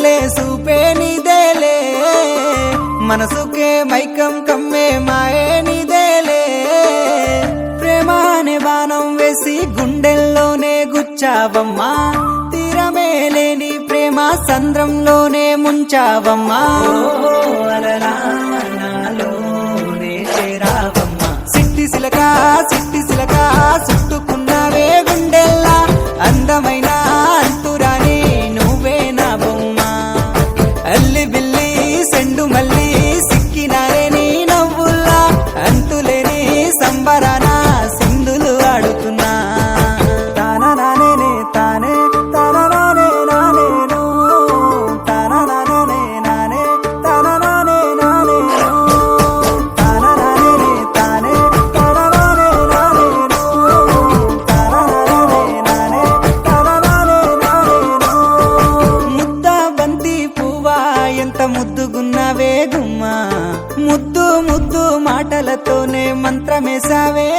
చాలే సూపే నీదేలే మనసుకే మైకం కమ్మే మాయే నీదేలే ప్రేమ అనే బాణం వేసి గుండెల్లోనే గుచ్చావమ్మా తీరమే లేని ప్రేమ సంద్రంలోనే ముంచావమ్మా అలలా నాలోనే చేరావమ్మా సిట్టి సిలక చుట్టుకున్నావే గుండెల్లా అందమైన అంతురాని నువ్వే నా బొమ్మ అల్లి బిల్లి సెండు మల్లి సిక్కినారే నీ నవ్వుల్లా అంతులేని సంబరాన సింధులు ఆడుతున్నా తానా నానే తానే తానా నానే నానేను తానా నానే నానే తానా నానే నానేను తానా నానే తానే తానా నానే నానేను తానా నానే నానే తానా నానే నానేను ముద్ద బంతి పువ్వా ఎంత ముద్దుగున్నావే గుమ్మా ముద్దు ముద్దు మాటలతోనే మంత్రమేసావే